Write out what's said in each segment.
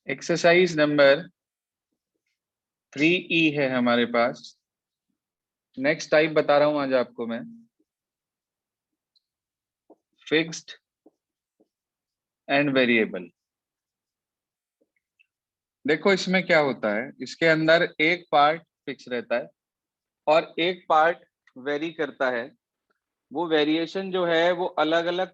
Exercise number 3E है हमारे पास। Next type बता रहा हूं आज आपको मैं, फिक्स्ड एंड वेरिएबल। देखो इसमें क्या होता है, इसके अंदर एक पार्ट फिक्स रहता है और एक पार्ट वेरी करता है। वो वेरिएशन जो है वो अलग अलग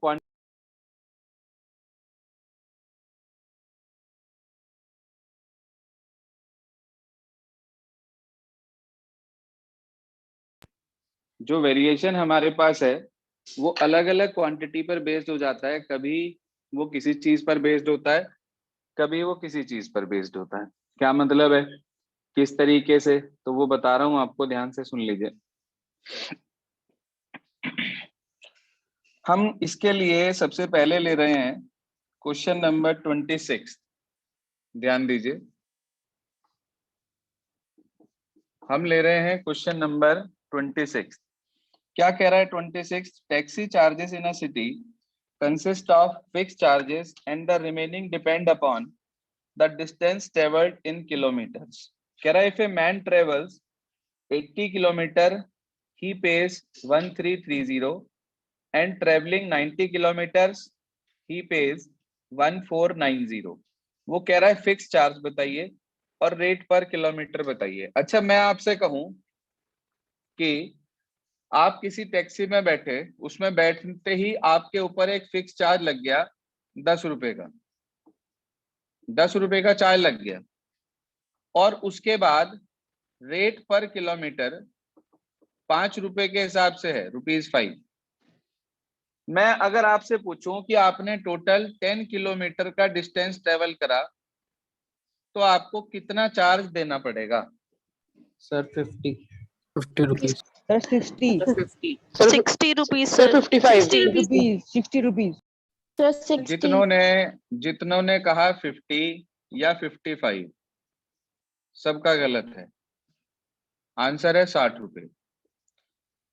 जो वेरिएशन हमारे पास है वो अलग अलग क्वांटिटी पर बेस्ड हो जाता है। कभी वो किसी चीज पर बेस्ड होता है, कभी वो किसी चीज पर बेस्ड होता है। क्या मतलब है, किस तरीके से, तो वो बता रहा हूं आपको, ध्यान से सुन लीजिए। हम इसके लिए सबसे पहले ले रहे हैं क्वेश्चन नंबर 26। ध्यान दीजिए, हम ले रहे हैं क्वेश्चन नंबर 26। क्या कह रहा है 26? Taxi charges in a city consist of fixed charges and the remaining depend upon the distance traveled in kilometers. कह रहा है if a man travels 80 kilometer he pays 1330 and traveling 90 kilometers he pays 1490। वो कह रहा है fix charge बताइए और rate पर किलोमीटर बताइए। अच्छा मैं आपसे कहूं कि आप किसी टैक्सी में बैठे, उसमें बैठते ही आपके ऊपर एक फिक्स चार्ज लग गया 10 रुपए का, 10 रुपए का चार्ज लग गया, और उसके बाद रेट पर किलोमीटर 5 रुपए के हिसाब से है, ₹5। मैं अगर आपसे पूछूं कि आपने टोटल 10 किलोमीटर का डिस्टेंस ट्रेवल करा तो आपको कितना चार्ज देना पड़ेगा? Sir 50 rupees. Sir 60 60 rupees sir. 55 60 rupees sir 60। जितनों ने कहा 50 या 55, सबका गलत है। आंसर है 60 रुपए।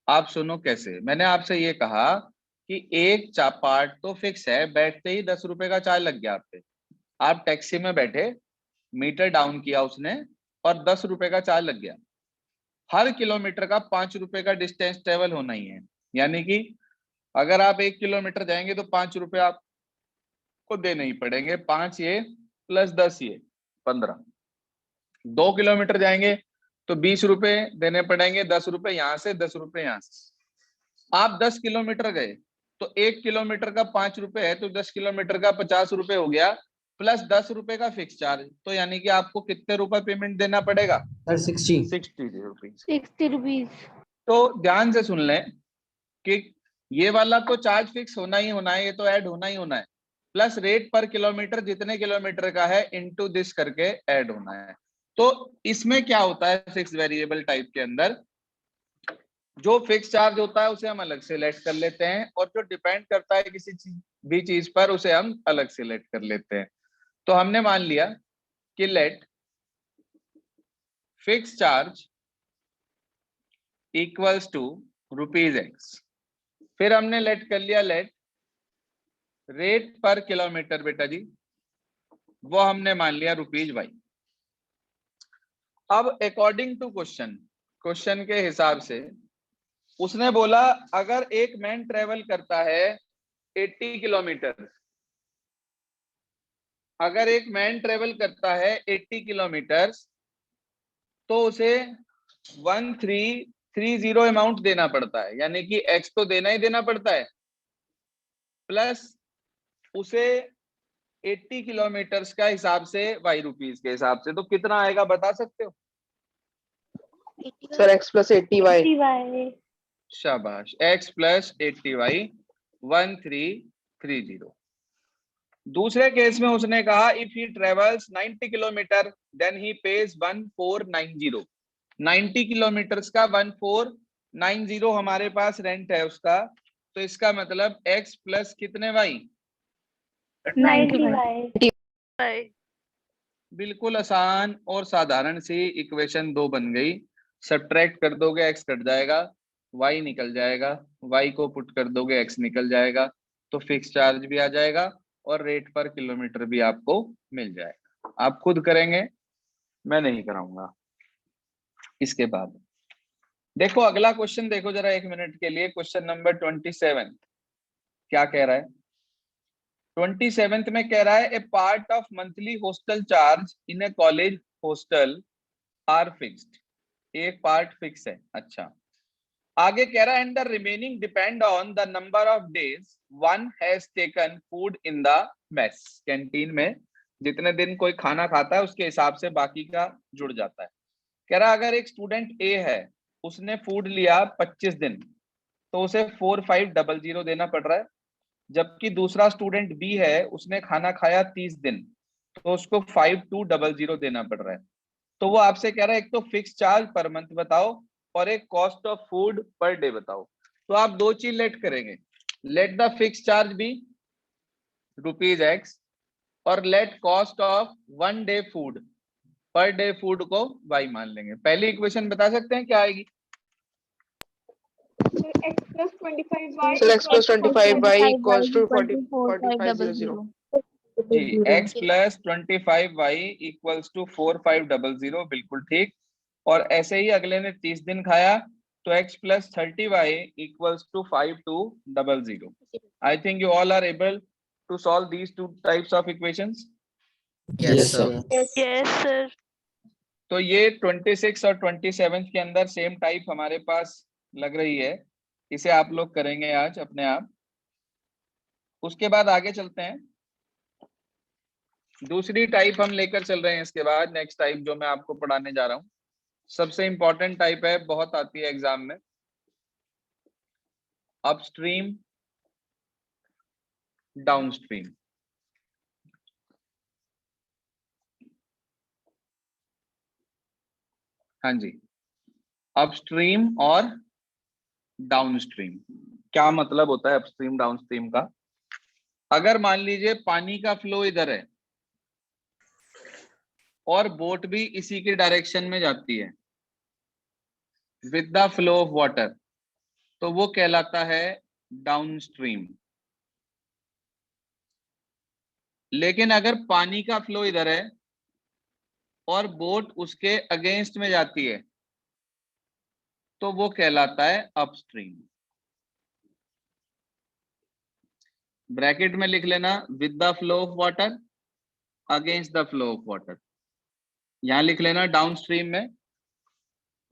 आप सुनो कैसे, मैंने आपसे ये कहा कि एक पार्ट तो फिक्स है, बैठते ही 10 रुपए का चार्ज लग गया आप पे। आप टैक्सी में बैठे, मीटर डाउन किया उसने और 10 रुपए का चार्ज लग गया। हर किलोमीटर का 5 रुपए का डिस्टेंस ट्रेवल होना ही है, यानी कि अगर आप 1 किलोमीटर जाएंगे तो 5 रुपए आपको देने ही पड़ेंगे। 5 ये प्लस 10 ये 15। 2 किलोमीटर जाएंगे तो 20 रुपए देने पड़ेंगे, 10 रुपए यहाँ से, 10 रुपए यहाँ से। आप 10 किलोमीटर गए तो 1 किलोमीटर का 5 रुपए है, तो 10 किलोमीटर का 50 रुपए हो गया, प्लस 10 रुपए का फिक्स चार्ज। तो यानी कि आपको कितने रुपए पेमेंट देना पड़ेगा? Sir 60 rupees. 60 रुपीज। तो ध्यान से सुन लें कि ये वाला तो चार्ज फिक्स होना ही होना है, ये तो ऐड होना ही होना है, प्लस रेट पर किलोमीटर जितने किलोमीटर का है इनटू दिस करके ऐड होना है। तो इसमें क्या होता है, फिक्स वेरिएबल टाइप के अंदर जो फिक्स चार्ज होता है उसे हम अलग सिलेक्ट कर लेते हैं, और जो डिपेंड करता है किसी भी चीज पर उसे हम अलग सिलेक्ट कर लेते हैं। तो हमने मान लिया कि let fix charge equals to ₹X। फिर हमने लेट कर लिया लेट रेट पर किलोमीटर, बेटा जी वो हमने मान लिया ₹Y। अब अकॉर्डिंग टू क्वेश्चन के हिसाब से उसने बोला अगर एक मैन ट्रेवल करता है 80 किलोमीटर, अगर एक मैन ट्रेवल करता है 80 किलोमीटर तो उसे 1330 अमाउंट देना पड़ता है, यानी कि एक्स तो देना ही देना पड़ता है, प्लस उसे 80 किलोमीटर का हिसाब से ₹Y के हिसाब से। तो कितना आएगा बता सकते हो? Sir x + 80y। शाबाश, x + 80y 1330। दूसरे केस में उसने कहा if he travels 90 kilometre then he pays 1490। 90 kilometre का 1490 हमारे पास रेंट है उसका, तो इसका मतलब x प्लस कितने y? 90 बिल्कुल आसान और साधारण सी इक्वेशन 2 बन गई। सब्ट्रैक्ट कर दोगे x कट जाएगा, y निकल जाएगा, y को पुट कर दोगे x निकल जाएगा, तो फिक्स चार्ज भी आ जाएगा और रेट पर किलोमीटर भी आपको मिल जाएगा। आप खुद करेंगे, मैं नहीं कराऊंगा। इसके बाद देखो अगला क्वेश्चन, देखो जरा 1 मिनट के लिए, क्वेश्चन नंबर 27 क्या कह रहा है। 27 में कह रहा है a part of monthly hostel charge in a college hostel are fixed, एक पार्ट फिक्स है। अच्छा, आगे कह रहा है and the remaining depend on the number of days one has taken food in the mess, canteen में जितने दिन कोई खाना खाता है उसके हिसाब से बाकी का जुड़ जाता है। कह रहा है अगर एक स्टूडेंट ए है, उसने फूड लिया 25 दिन, तो उसे 4500 देना पड़ रहा है। जबकि दूसरा स्टूडेंट बी है, उसने खाना खाया 30 दिन, तो उसको 5200 देना पड़ रहा है। तो वो आपसे कह रहा है एक तो फिक्स चार्ज पर मंथ बताओ और एक cost of food per day बताओ। तो आप दो चीज लेट करेंगे, let the fix charge be ₹X और let cost of 1 day food, per day food को y मान लेंगे। पहली इक्वेशन बता सकते हैं क्या आएगी? Sir, x plus 25y Sir, x plus 25y equals to 4500. 4500. Ji, x plus 25y equals to 4500, बिल्कुल ठीक। और ऐसे ही अगले ने 30 दिन खाया, तो x plus 30y equals to 5200. I think you all are able to solve these two types of equations. Yes, sir. Yes, sir. तो ये 26 और 27 के अंदर सेम टाइप हमारे पास लग रही है, इसे आप लोग करेंगे आज अपने आप। उसके बाद आगे चलते हैं, दूसरी टाइप हम लेकर चल रहे हैं। इसके बाद नेक्स्ट टाइप जो मैं आपको पढ़ाने जा रहा हूं, सबसे इंपॉर्टेंट टाइप है, बहुत आती है एग्जाम में, अपस्ट्रीम डाउनस्ट्रीम। हाँ जी, अपस्ट्रीम और डाउनस्ट्रीम। क्या मतलब होता है अपस्ट्रीम डाउनस्ट्रीम का? अगर मान लीजिए पानी का फ्लो इधर है और बोट भी इसी के डायरेक्शन में जाती है with the flow of water, तो वो कहलाता है डाउनस्ट्रीम। लेकिन अगर पानी का फ्लो इधर है और बोट उसके अगेंस्ट में जाती है, तो वो कहलाता है अपस्ट्रीम। ब्रैकेट में लिख लेना, with the flow of water, against the flow of water. यहां लिख लेना डाउनस्ट्रीम में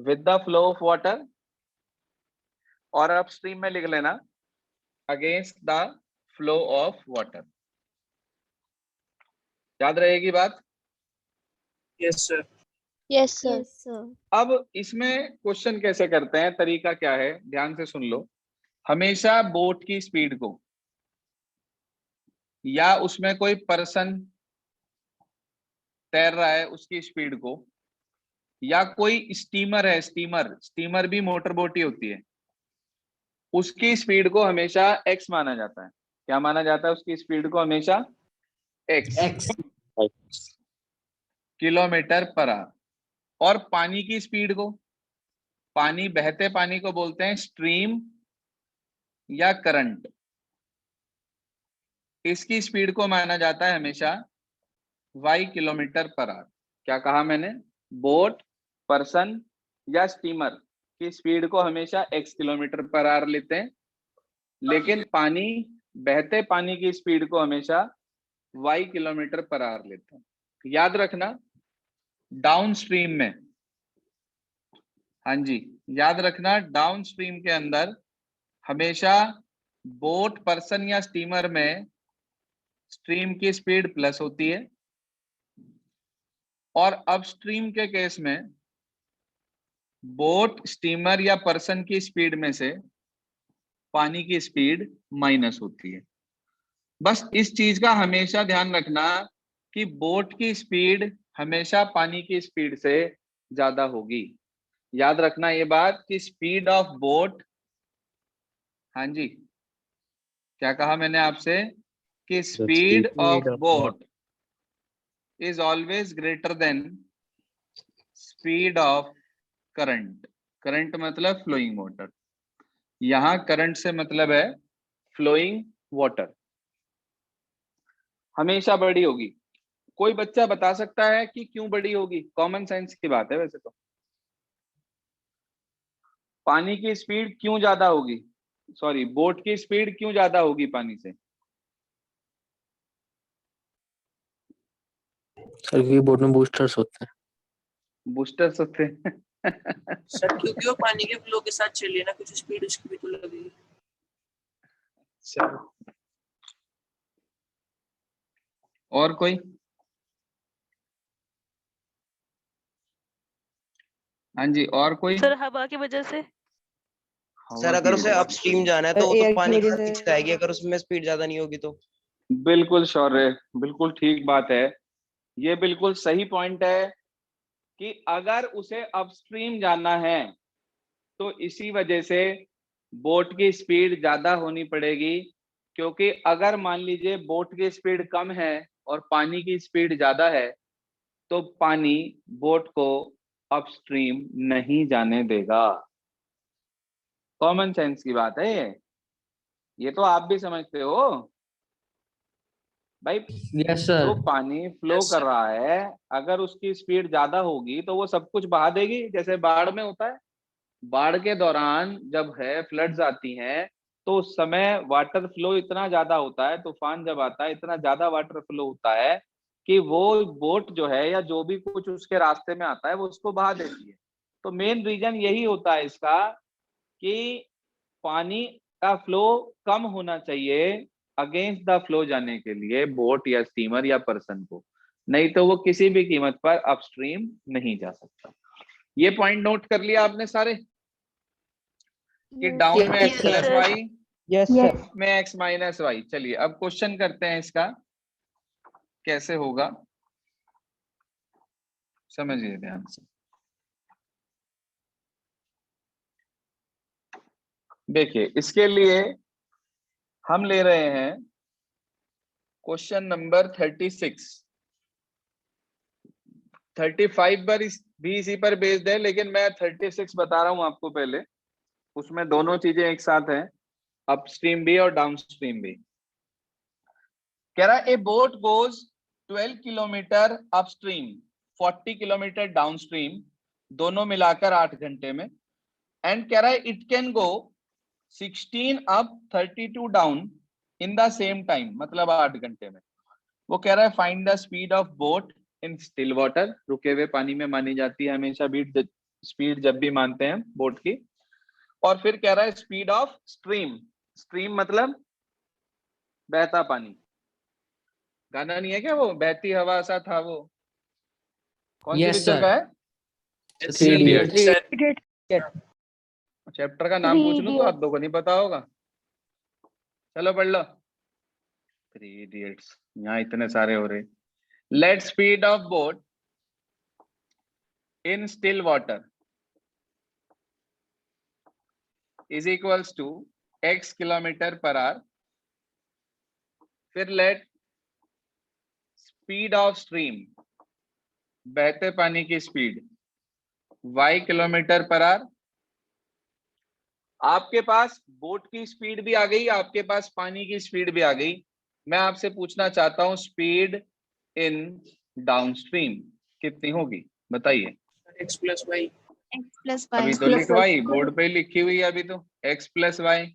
with the flow of water, और अपस्ट्रीम में लिख लेना against the flow of water. याद रहेगी बात? Yes, sir. Yes, sir. अब इसमें क्वेश्चन कैसे करते हैं, तरीका क्या है, ध्यान से सुन लो। हमेशा बोट की स्पीड को, या उसमें कोई पर्सन तैर रहा है उसकी स्पीड को, या कोई स्टीमर है, स्टीमर भी मोटर बोट ही होती है, उसकी स्पीड को हमेशा x माना जाता है। क्या माना जाता है? उसकी स्पीड को हमेशा x, किलोमीटर पर आवर। और पानी की स्पीड को, पानी, बहते पानी को बोलते हैं स्ट्रीम या करंट। इसकी स्पीड को माना जाता है हमेशा y, किलोमीटर पर आवर। क्या कहा मैंने? बोट, पर्सन या स्टीमर की स्पीड को हमेशा x, किलोमीटर पर आवर लेते हैं, लेकिन पानी, बहते पानी की स्पीड को हमेशा y, किलोमीटर पर आवर लेते हैं। याद रखना डाउनस्ट्रीम में, हाँ जी, याद रखना डाउनस्ट्रीम के अंदर हमेशा बोट, पर्सन या स्टीमर में स्ट्रीम की स्पीड प्लस होती है, और अपस्ट्रीम के केस में बोट, स्टीमर या पर्सन की स्पीड में से पानी की स्पीड माइनस होती है। बस इस चीज का हमेशा ध्यान रखना कि बोट की स्पीड हमेशा पानी की स्पीड से ज्यादा होगी। याद रखना ये बात कि स्पीड ऑफ बोट, हाँ जी, क्या कहा मैंने आपसे कि speed of boat is always greater than speed of current. Current मतलब फ्लोइंग वाटर, यहां करंट से मतलब है फ्लोइंग वाटर, हमेशा बड़ी होगी। कोई बच्चा बता सकता है कि क्यों बड़ी होगी? कॉमन सेंस की बात है वैसे तो। पानी की स्पीड क्यों ज्यादा होगी, सॉरी बोट की स्पीड क्यों ज्यादा होगी पानी से? सर क्योंकि बोट में बूस्टर्स होते हैं। बूस्टर्स होते हैं। सर क्योंकि वो पानी के फ्लो के साथ चलिए ना, कुछ स्पीड उसकी भी तो लगेगी। चलो और कोई? हाँ जी, और कोई? सर हवा की वजह से। सर अगर उसे अपस्ट्रीम जाना है तो वो एयर तो की पानी वजह के से। पीछे जाएगी अगर उसमें स्पीड ज्यादा नहीं होगी तो। बिल्कुल शौर्य, बिल्कुल ठीक बात है। ये बिल्कुल सही पॉइंट है कि अगर उसे अपस्ट्रीम जाना है तो इसी वजह से बोट की स्पीड ज्यादा होनी पड़ेगी, क्योंकि अगर मान लीजिए बोट की स्पीड कम है और पानी की स्पीड ज्यादा है तो पानी बोट को अपस्ट्रीम नहीं जाने देगा। कॉमन सेंस की बात है ये तो आप भी समझते हो भाई। यस जो सर। पानी फ्लो Yes, कर sir. रहा है, अगर उसकी स्पीड ज्यादा होगी तो वो सब कुछ बहा देगी, जैसे बाढ़ में होता है। बाढ़ के दौरान जब है फ्लड्स आती हैं तो उस समय वाटर फ्लो इतना ज्यादा होता है, तूफान जब आता है इतना ज्यादा वाटर फ्लो होता है कि वो बोट जो है या जो भी कुछ उसके रास्ते में आता है वो उसको बहा देती है। तो मेन रीजन यही होता है इसका कि पानी का फ्लो कम होना चाहिए अगेंस्ट द फ्लो जाने के लिए बोट या स्टीमर या पर्सन को, नहीं तो वो किसी भी कीमत पर अपस्ट्रीम नहीं जा सकता। ये पॉइंट नोट कर लिया आपने सारे कि डाउन में X plus Y, yes sir. में एक्स माइनस वाई। चलिए अब क्वेश्चन करते हैं इसका कैसे होगा, समझिए ध्यान से। देखिए इसके लिए हम ले रहे हैं क्वेश्चन नंबर 36। 35 पर भी इसी पर बेस्ड है, लेकिन मैं 36 बता रहा हूं आपको पहले। उसमें दोनों चीजें एक साथ हैं, अपस्ट्रीम भी और डाउनस्ट्रीम भी। कह रहा है ए boat goes 12 kilometre upstream, 40 kilometre downstream, दोनों मिलाकर 8 घंटे में। एंड कह रहा है it can go 16 up 32 down in the same time, मतलब 8 घंटे में। वो कह रहा है find the speed of boat in still water, रुके हुए पानी में मानी जाती है हमेशा बीट स्पीड जब भी मानते हैं बोट की। और फिर कह रहा है स्पीड ऑफ स्ट्रीम, स्ट्रीम मतलब बहता पानी। गाना नहीं है क्या वो बहती हवा सा था वो, कौन सी यस पिक्चर सर। का है? Three Idiots. Sir. चैप्टर का नाम पूछ लूं तो आप दो को नहीं पता होगा। चलो पढ़ लो। 3 इडियट्स, यहाँ इतने सारे हो रहे। Let speed of boat in still water is equals to x kilometre per hour. फिर लेट स्पीड ऑफ स्ट्रीम, बहते पानी की speed, y kilometre per hour. आपके पास बोट की स्पीड भी आ गई, आपके पास पानी की स्पीड भी आ गई। मैं आपसे पूछना चाहता हूं स्पीड इन डाउनस्ट्रीम कितनी होगी बताइए। X plus Y. अभी तो लिखवाई बोर्ड पे ही लिखी हुई है अभी तो, x plus Y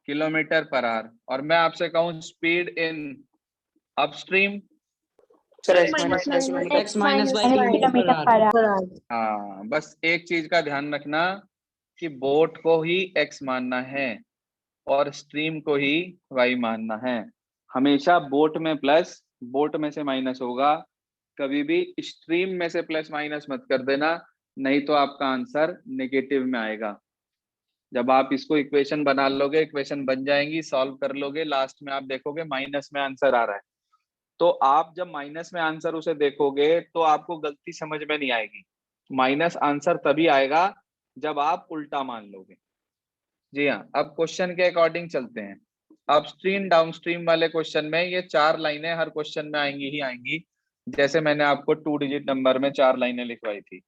kilometre per hour. और मैं आपसे कहूं speed in upstream, Sir, X minus Y. X minus y kilometre per hour. हाँ बस एक चीज का ध्यान रखना कि बोट को ही x मानना है और स्ट्रीम को ही y मानना है। हमेशा बोट में प्लस, बोट में से माइनस होगा, कभी भी स्ट्रीम में से प्लस माइनस मत कर देना, नहीं तो आपका आंसर नेगेटिव में आएगा। जब आप इसको इक्वेशन बना लोगे, इक्वेशन बन जाएंगी, सॉल्व कर लोगे, लास्ट में आप देखोगे माइनस में आंसर आ रहा है। तो आप जब माइनस में आंसर उसे देखोगे तो आपको गलती समझ में नहीं आएगी। माइनस आंसर तभी आएगा जब आप उल्टा मान लोगे। जी हाँ, अब क्वेश्चन के अकॉर्डिंग चलते हैं। अपस्ट्रीम डाउनस्ट्रीम वाले क्वेश्चन में ये 4 लाइनें हर क्वेश्चन में आएंगी ही आएंगी, जैसे मैंने आपको 2 डिजिट नंबर में 4 लाइनें लिखवाई थी।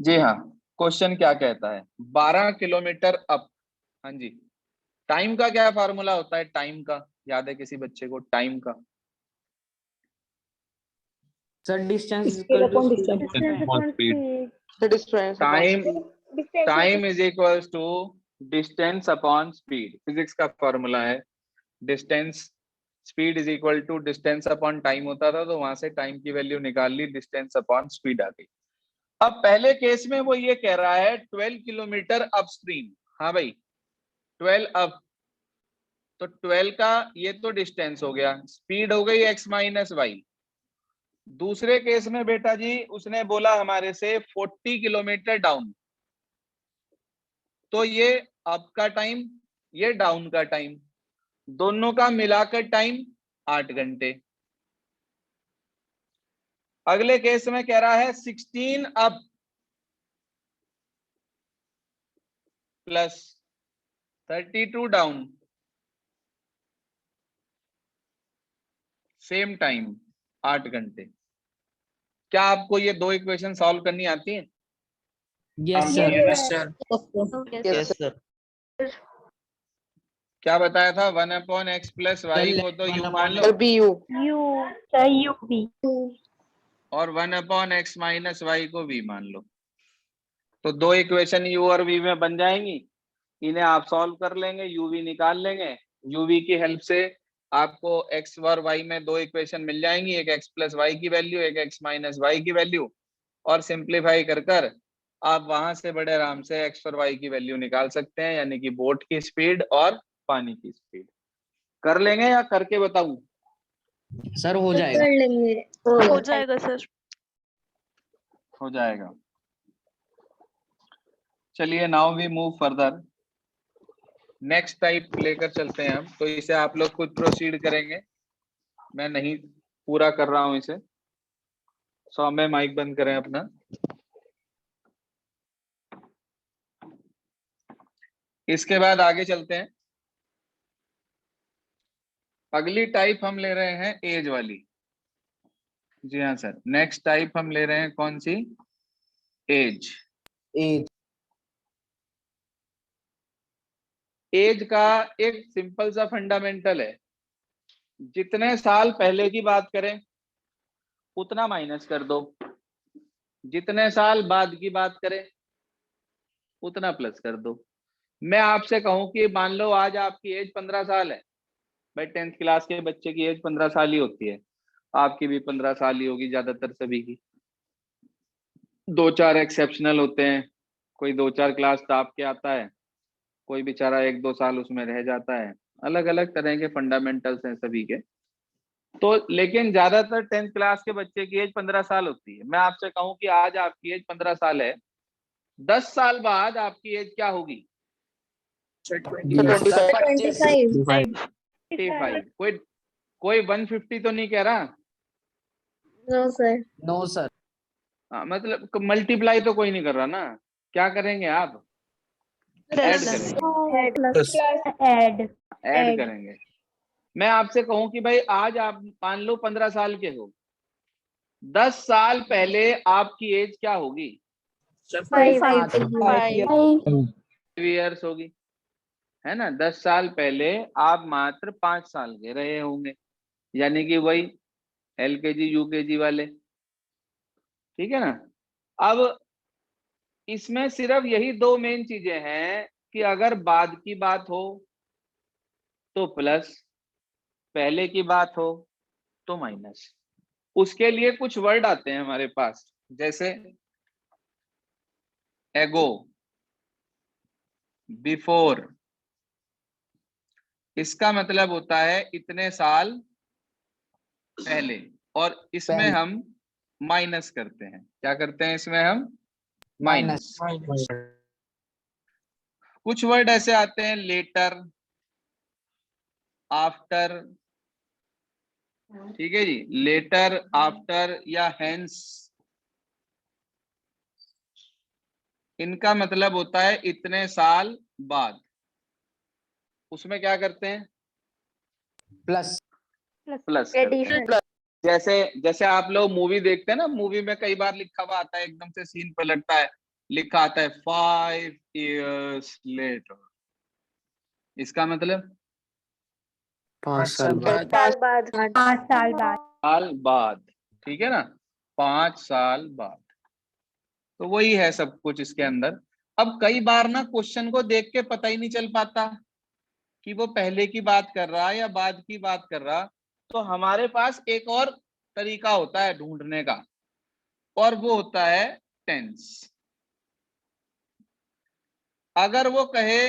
जी हाँ, क्वेश्चन क्या कहता है 12 किलोमीटर अप। हाँ जी, टाइम का क्या फार्मूला होता है? टाइम का याद है किसी बच्चे को? टाइम का Sir, distance is Scale equal to upon speed distance. upon speed. Time Distance time is equals to distance upon speed, physics का फॉर्मूला है। Distance speed is equal to distance upon time होता था, तो वहां से time की value निकाल ली, डिस्टेंस अपॉन स्पीड आ गई। अब पहले केस में वो ये कह रहा है 12 किलोमीटर अपस्ट्रीम। हाँ भाई 12 अप, तो 12 का ये तो डिस्टेंस हो गया, स्पीड हो गई x माइनस वाई। दूसरे केस में बेटा जी उसने बोला हमारे से 40 किलोमीटर डाउन, तो ये अप का टाइम, ये डाउन का टाइम, दोनों का मिलाकर टाइम 8 घंटे। अगले केस में कह रहा है 16 up plus 32 down, same time 8 घंटे। क्या आपको ये दो इक्वेशन सॉल्व करनी आती है? Yes, sir. Yes sir. Yes sir. क्या बताया था? 1/x प्लस वाई को तो u मान लो, और 1/x माइनस वाई को v मान लो। तो दो इक्वेशन u और v में बन जाएंगी, इन्हें आप सॉल्व कर लेंगे, uv निकाल लेंगे। uv की हेल्प से आपको x और y में दो इक्वेशन मिल जाएंगी, एक x प्लस वाई की वैल्यू, एक x माइनस वाई की वैल्यू, और सिंप्लीफाई कर कर आप वहां से बड़े आराम से x और y की वैल्यू निकाल सकते हैं, यानी कि बोट की स्पीड और पानी की स्पीड। कर लेंगे या करके बताऊं? Sir, हो जाएगा। हो जाएगा सर। हो जाएगा। चलिए now we move further, next type लेकर चलते हैं हम। तो इसे आप लोग खुद प्रोसीड करेंगे, मैं नहीं पूरा कर रहा हूं इसे। सौम्य माइक बंद करें अपना। इसके बाद आगे चलते हैं। अगली टाइप हम ले रहे हैं एज वाली। जी हाँ सर, नेक्स्ट टाइप हम ले रहे हैं कौन सी? एज। Age. एज का एक सिंपल सा फंडामेंटल है, जितने साल पहले की बात करें उतना माइनस कर दो, जितने साल बाद की बात करें उतना प्लस कर दो। मैं आपसे कहूं कि मान लो आज आपकी एज 15 साल है, भाई 10th क्लास के बच्चे की एज 15 साल ही होती है, आपकी भी 15 साल ही होगी, ज्यादातर सभी की। दो चार एक्सेप्शनल होते हैं, कोई 2-4 क्लास टॉप के आता है, कोई बेचारा 1-2 साल उसमें रह जाता है, अलग अलग तरह के फंडामेंटल्स हैं सभी के। तो लेकिन ज्यादातर 10th क्लास के बच्चे की एज 15 साल होती है। मैं आपसे कहूं कि आज आपकी एज 15 साल है, 10 साल बाद आपकी एज क्या होगी? 25. 25। कोई 150 तो नहीं कह रहा? No, sir. हाँ, मतलब मल्टीप्लाई तो कोई नहीं कर रहा ना। क्या करेंगे आप? ऐड करेंगे, ऐड करेंगे। मैं आपसे कहूं कि भाई आज आप मान लो 15 साल के हो, 10 साल पहले आपकी एज क्या होगी? 5 इयर्स होगी, है ना। 10 साल पहले आप मात्र 5 साल के रहे होंगे, यानी कि वही LKG UKG वाले, ठीक है ना। अब इसमें सिर्फ यही दो मेन चीजें हैं कि अगर बाद की बात हो तो प्लस, पहले की बात हो तो माइनस। उसके लिए कुछ वर्ड आते हैं हमारे पास, जैसे एगो, बिफोर। इसका मतलब होता है इतने साल पहले, और इसमें पहले। हम माइनस करते हैं। क्या करते हैं इसमें हम? माइनस। कुछ वर्ड ऐसे आते हैं लेटर, आफ्टर, ठीक है जी, लेटर, आफ्टर या हेंस। इनका मतलब होता है इतने साल बाद। उसमें क्या करते हैं? Plus. प्लस करते हैं। जैसे जैसे आप लोग मूवी देखते हैं ना, मूवी में कई बार लिखा हुआ आता है, एकदम से सीन पलटता है, लिखा आता है 5 years later। इसका मतलब 5 साल बाद। साल बाद, ठीक है ना। 5 साल बाद। तो वही है सब कुछ इसके अंदर। अब कई बार ना क्वेश्चन को देख के पता ही नहीं चल पाता कि वो पहले की बात कर रहा है या बाद की बात कर रहा, तो हमारे पास एक और तरीका होता है ढूंढने का, और वो होता है टेंस। अगर वो कहे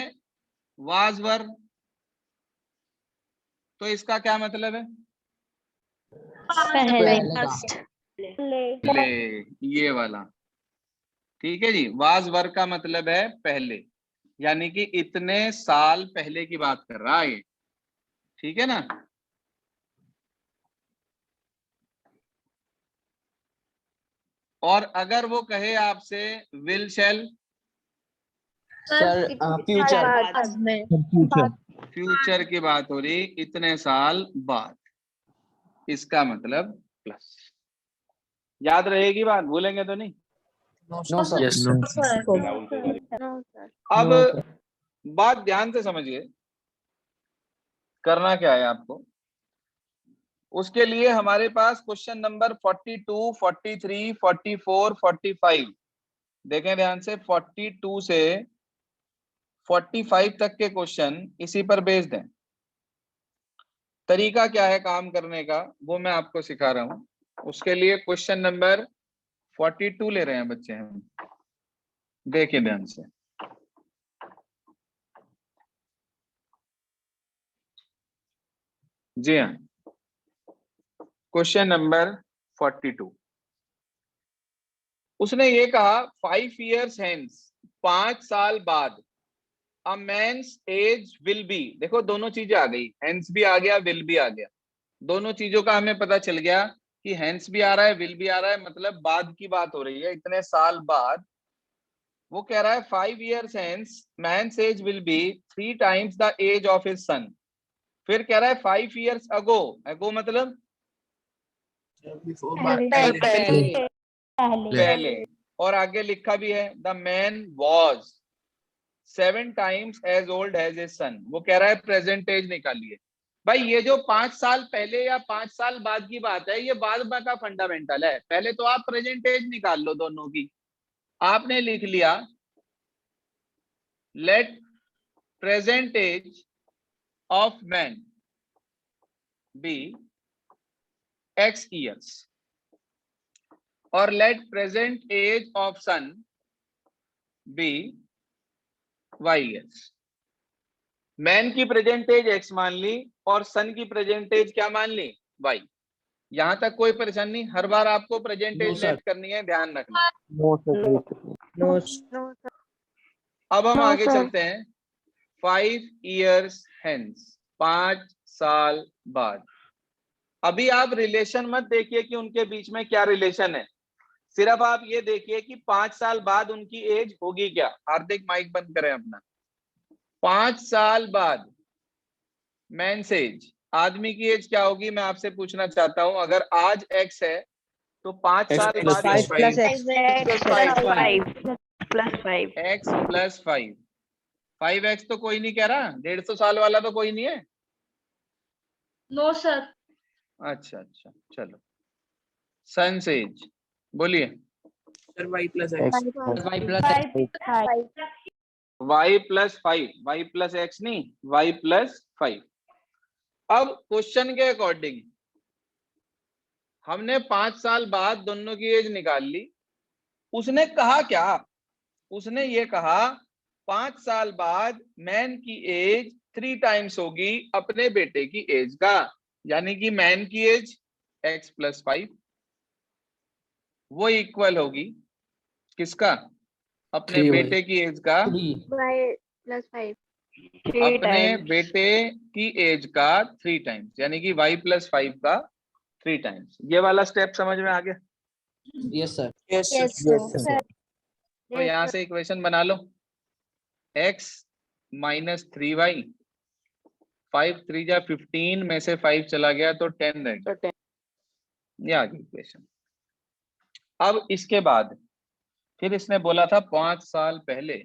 वाज वर, तो इसका क्या मतलब है? पहले Past. पहले, ये वाला। ठीक है जी, वाज वर का मतलब है पहले, यानी कि इतने साल पहले की बात कर रहा है ये। ठीक है ना? और अगर वो कहे आपसे will shell, sir future. Future की बात हो रही, इतने साल बाद, इसका मतलब प्लस। याद रहेगी बात, भूलेंगे तो नहीं? No sir. Yes, sir. अब बात ध्यान से समझिए, करना क्या है आपको। उसके लिए हमारे पास क्वेश्चन नंबर 42, 43, 44, 45, देखें ध्यान से, 42 से 45 तक के क्वेश्चन इसी पर बेस्ड हैं। तरीका क्या है काम करने का, वो मैं आपको सिखा रहा हूं। उसके लिए क्वेश्चन नंबर 42 ले रहे हैं बच्चे हम, देखिए ध्यान से। जी हाँ, क्वेश्चन नंबर 42, उसने ये कहा 5 years hence, 5 साल बाद, अ मैन्स एज विल बी। देखो दोनों चीजें आ गई, हेंस भी आ गया, विल भी आ गया। दोनों चीजों का हमें पता चल गया कि हेंस भी आ रहा है, विल भी आ रहा है, मतलब बाद की बात हो रही है, इतने साल बाद। वो कह रहा है 5 years hence, man's age will be 3 times the age of his son. फिर कह रहा है 5 years ago, ago मतलब पहले, और आगे लिखा भी है the man was 7 times as old as his son। वो कह रहा है प्रेजेंट एज निकालिए। भाई ये जो 5 साल पहले या 5 साल बाद की बात है, ये बाद का फंडामेंटल है। पहले तो आप प्रेजेंट एज निकाल लो दोनों की। आपने लिख लिया let present age of man be x years और let present age of son be y years। Man की प्रेजेंट एज x मान ली और सन की प्रेजेंट एज क्या मान ली? y। यहां तक कोई परेशानी नहीं? हर बार आपको present No, age sir. Let करनी है, ध्यान रखना। No. अब हम No, आगे sir. चलते हैं। 5 years hence, 5 साल बाद। अभी आप रिलेशन मत देखिए कि उनके बीच में क्या रिलेशन है, सिर्फ आप ये देखिए कि 5 साल बाद उनकी एज होगी क्या। हार्दिक माइक बंद करें अपना। 5 साल बाद मेंस एज, आदमी की एज क्या होगी मैं आपसे पूछना चाहता हूं। अगर आज x है तो 5 X साल plus बाद Five five. plus X. x plus 5। 5x तो कोई नहीं कह रहा, 150 साल वाला तो कोई नहीं है। No sir. अच्छा अच्छा, चलो सन्स एज बोलिए। Sir y plus x. y plus y plus 5, y plus x नहीं, y प्लस 5। अब क्वेश्चन के अकॉर्डिंग हमने 5 साल बाद दोनों की एज निकाल ली। उसने कहा क्या? उसने ये कहा 5 साल बाद मैन की एज 3 टाइम्स होगी अपने बेटे की एज का, यानी कि मैन की एज x प्लस 5 वो इक्वल होगी किसका? अपने 3y. बेटे की एज का, 3. अपने बेटे की एज का 3 टाइम्स, यानी कि y प्लस 5 का 3 टाइम्स। ये वाला स्टेप समझ में आ गया? Yes, sir. Yes, sir. तो यहां से इक्वेशन बना लो, x माइनस 3y, 5 3 जा 15 में से 5 चला गया तो 10 रह गया। ये आ गई इक्वेशन। अब इसके बाद फिर इसने बोला था 5 साल पहले,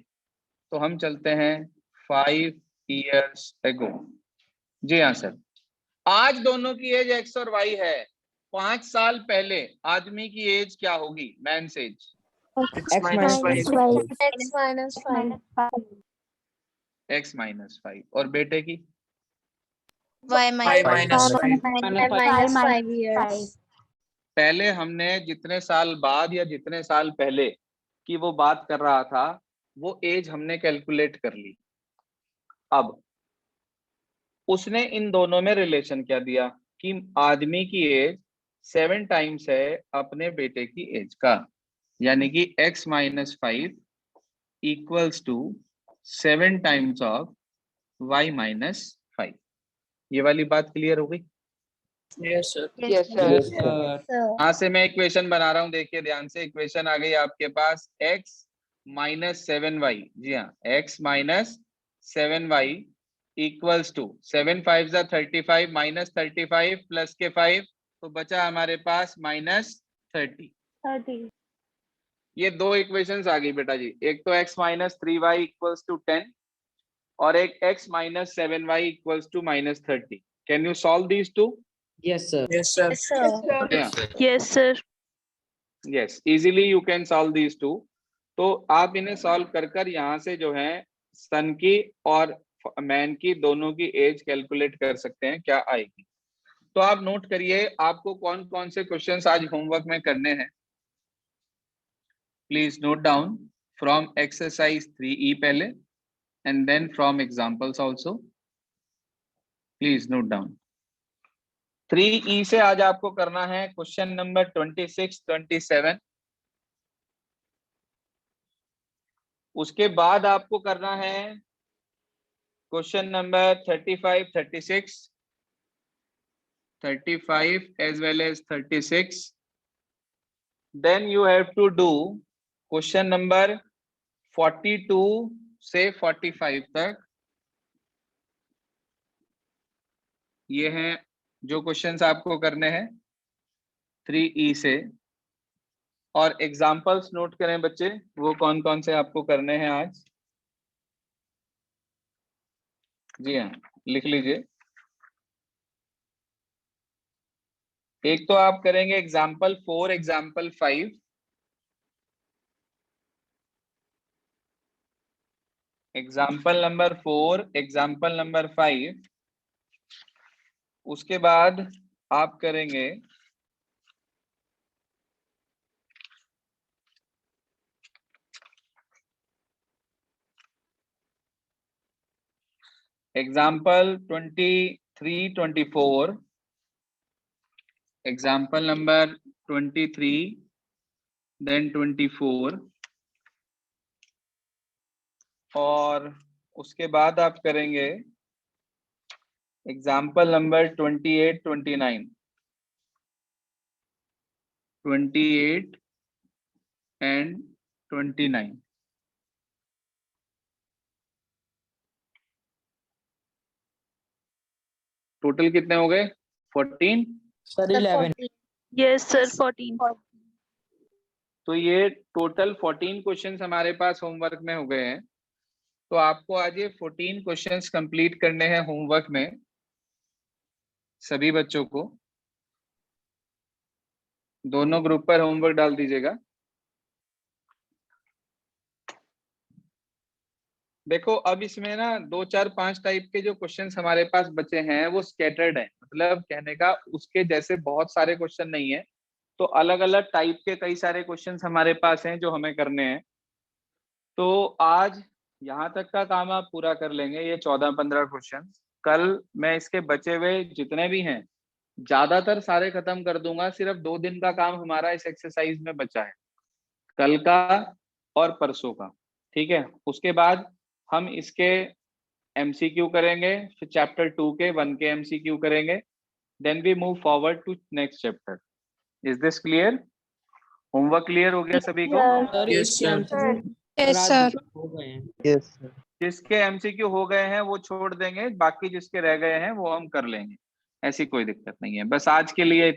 तो हम चलते हैं 5 years ago। जी हाँ सर, आज दोनों की एज x और y है, 5 साल पहले आदमी की एज क्या होगी? Man's age X minus 5. x minus 5 और बेटे की Y Y minus 5. पहले हमने जितने साल बाद या जितने साल पहले की वो बात कर रहा था वो एज हमने कैलकुलेट कर ली। अब उसने इन दोनों में रिलेशन क्या दिया कि आदमी की एज 7 टाइम्स है अपने बेटे की एज का, यानी कि x minus 5 equals to 7 times of y minus 5। ये वाली बात क्लियर हो गई? Yes, sir. Yes, sir. Yes, sir. यहां से मैं इक्वेशन बना रहा हूं, देखिए ध्यान से। इक्वेशन आ गई आपके पास x माइनस 7y, जी हाँ, x minus 7y equals to 7 5 जा 35 माइनस 35 प्लस के 5 तो बचा हमारे पास माइनस 30। ये दो इक्वेशंस आ गई बेटा जी। एक तो x minus 3y equals to 10 और एक x minus 7y equals to minus 30। Can you solve these two? Yes, sir. Yes, sir. Yes, sir. Yes, easily you can solve these two. तो आप इन्हें सॉल्व कर कर यहाँ से जो है सन की और मैन की दोनों की एज कैलकुलेट कर सकते हैं क्या आएगी। तो आप नोट करिए आपको कौन कौन से क्वेश्चंस आज होमवर्क में करने हैं। Please note down from exercise 3E पहले and then from examples also. Please note down. 3E से आज आपको करना है क्वेश्चन नंबर 26, 27। उसके बाद आपको करना है question number 35, 36, 35 as well as 36. Then you have to do question number 42 से 45 तक। ये हैं जो क्वेश्चंस आपको करने हैं 3E से। और एग्जाम्पल्स नोट करें बच्चे, वो कौन कौन से आपको करने हैं आज। जी हाँ, लिख लीजिए। एक तो आप करेंगे example 4, example 5। Example number 4, example number 5। उसके बाद आप करेंगे एग्जाम्पल 23, 24, एग्जाम्पल नंबर 23 देन 24, और उसके बाद आप करेंगे एग्जाम्पल नंबर 28, 29, 28 एंड 29। टोटल कितने हो गए? 14। Sir, 11. Yes, sir. 14. तो ये टोटल 14 क्वेश्चंस हमारे पास होमवर्क में हो गए हैं। तो आपको आज ये 14 क्वेश्चंस कंप्लीट करने हैं होमवर्क में, सभी बच्चों को। दोनों ग्रुप पर होमवर्क डाल दीजिएगा। देखो अब इसमें ना 2, 4, 5 टाइप के जो क्वेश्चंस हमारे पास बचे हैं वो स्कैटर्ड हैं, मतलब कहने का उसके जैसे बहुत सारे क्वेश्चन नहीं है। तो अलग अलग टाइप के कई सारे क्वेश्चंस हमारे पास हैं जो हमें करने हैं। तो आज यहाँ तक का काम आप पूरा कर लेंगे, ये 14-15 क्वेश्चन। कल मैं इसके बचे हुए जितने भी हैं ज्यादातर सारे खत्म कर दूंगा। सिर्फ 2 दिन का काम हमारा इस एक्सरसाइज में बचा है, कल का और परसों का, ठीक है। उसके बाद हम इसके MCQ करेंगे, फिर चैप्टर 2 के 1 के MCQ करेंगे, then we move forward to next chapter. Is this clear? Homework clear हो गया सभी को? Sir, Yes, इसके sir. MCQ Yes, आज sir. हो गए हैं। Yes, sir. जिसके MCQ हो गए हैं वो छोड़ देंगे, बाकी जिसके रह गए हैं वो हम कर लेंगे, ऐसी कोई दिक्कत नहीं है। बस आज के लिए